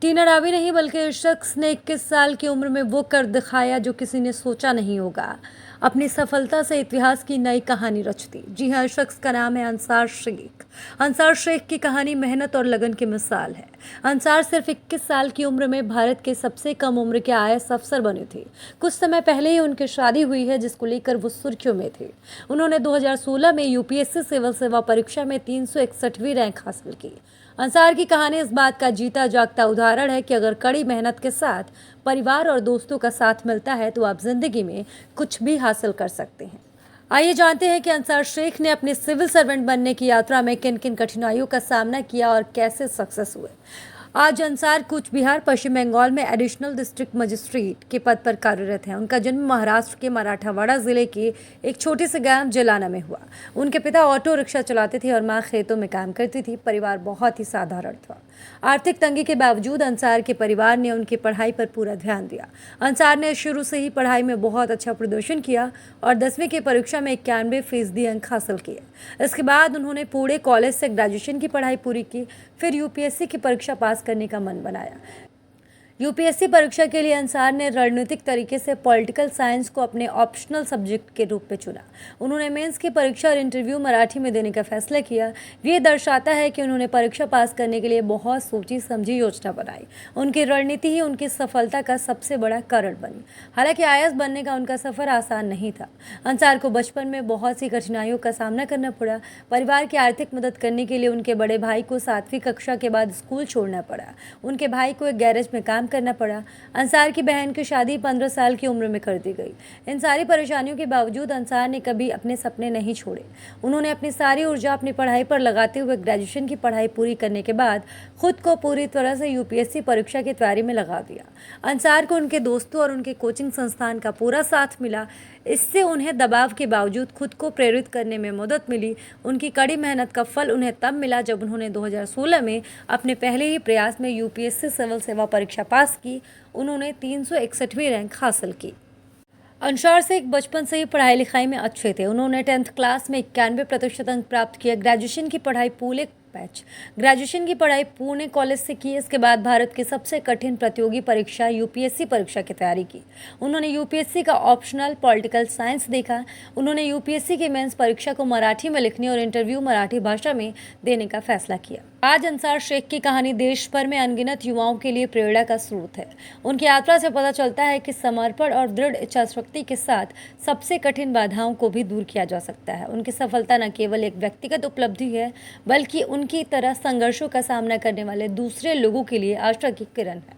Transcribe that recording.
टीना रावी नहीं बल्कि इस शख्स ने 21 साल की उम्र में वो कर दिखाया जो किसी ने सोचा नहीं होगा। अपनी सफलता से इतिहास की नई कहानी रच दी। जी हाँ, इस शख्स का नाम है अंसार शेख। अंसार शेख की कहानी मेहनत और लगन की मिसाल है। अंसार सिर्फ 21 साल की उम्र में भारत के सबसे कम उम्र के आईएएस अफसर बने थे। कुछ समय पहले ही उनकी शादी हुई है, जिसको लेकर वो सुर्खियों में थे। उन्होंने 2016 में यूपीएससी सिविल सेवा परीक्षा में 361वीं रैंक हासिल की। अंसार की कहानी इस बात का जीता जागता उदाहरण है कि अगर कड़ी मेहनत के साथ परिवार और दोस्तों का साथ मिलता है तो आप जिंदगी में कुछ भी हासिल कर सकते हैं। आइए जानते हैं कि अंसार शेख ने अपने सिविल सर्वेंट बनने की यात्रा में किन किन कठिनाइयों का सामना किया और कैसे सक्सेस हुए। आज अंसार कूच बिहार पश्चिम बंगाल में एडिशनल डिस्ट्रिक्ट मजिस्ट्रेट के पद पर कार्यरत हैं। उनका जन्म महाराष्ट्र के मराठावाड़ा जिले के एक छोटे से गांव जलाना में हुआ। उनके पिता ऑटो रिक्शा चलाते थे और मां खेतों में काम करती थी। परिवार बहुत ही साधारण था। आर्थिक तंगी के बावजूद अंसार के परिवार ने उनकी पढ़ाई पर पूरा ध्यान दिया। अंसार ने शुरू से ही पढ़ाई में बहुत अच्छा प्रदर्शन किया और 10वीं की परीक्षा में 91% अंक हासिल किए। इसके बाद उन्होंने पुणे कॉलेज से ग्रेजुएशन की पढ़ाई पूरी की। फिर यूपीएससी की परीक्षा पास करने का मन बनाया। यूपीएससी परीक्षा के लिए अंसार ने रणनीतिक तरीके से पॉलिटिकल साइंस को अपने ऑप्शनल सब्जेक्ट के रूप में चुना। उन्होंने मेंस की परीक्षा और इंटरव्यू मराठी में देने का फैसला किया। ये दर्शाता है कि उन्होंने परीक्षा पास करने के लिए बहुत सोची समझी योजना बनाई। उनकी रणनीति ही उनकी सफलता का सबसे बड़ा कारण बनी। हालांकि आईएएस बनने का उनका सफर आसान नहीं था। अंसार को बचपन में बहुत सी कठिनाइयों का सामना करना पड़ा। परिवार की आर्थिक मदद करने के लिए उनके बड़े भाई को 7वीं कक्षा के बाद स्कूल छोड़ना पड़ा। उनके भाई को एक गैरेज में काम करना पड़ा। अंसार की बहन की शादी 15 साल की उम्र में कर दी गई। इन सारी परेशानियों के बावजूद अंसार ने कभी अपने सपने नहीं छोड़े। उन्होंने अपनी सारी ऊर्जा अपनी पढ़ाई पर लगाते हुए ग्रेजुएशन की पढ़ाई पूरी करने के बाद खुद को पूरी तरह से यूपीएससी परीक्षा की तैयारी में लगा दिया। अंसार को उनके दोस्तों और उनके कोचिंग संस्थान का पूरा साथ मिला। इससे उन्हें दबाव के बावजूद खुद को प्रेरित करने में मदद मिली। उनकी कड़ी मेहनत का फल उन्हें तब मिला जब उन्होंने 2016 में अपने पहले ही प्रयास में यूपीएससी सिविल सेवा परीक्षा पास की। उन्होंने 361वीं रैंक हासिल की। अंसार शेख बचपन से ही पढ़ाई लिखाई में अच्छे थे। उन्होंने 10th क्लास में 91% अंक प्राप्त किए। ग्रेजुएशन की पढ़ाई पुणे कॉलेज से की। इसके बाद भारत की सबसे कठिन प्रतियोगी परीक्षा यूपीएससी परीक्षा की तैयारी की। उन्होंने यूपीएससी का ऑप्शनल पॉलिटिकल साइंस देखा। उन्होंने यूपीएससी की मेंस परीक्षा को मराठी में लिखने और इंटरव्यू मराठी भाषा में देने का फैसला किया। आज अंसार शेख की कहानी देश भर में अनगिनत युवाओं के लिए प्रेरणा का स्रोत है। उनकी यात्रा से पता चलता है कि समर्पण और दृढ़ इच्छाशक्ति के साथ सबसे कठिन बाधाओं को भी दूर किया जा सकता है। उनकी सफलता न केवल एक व्यक्तिगत उपलब्धि है, बल्कि उनकी तरह संघर्षों का सामना करने वाले दूसरे लोगों के लिए आशा की किरण है।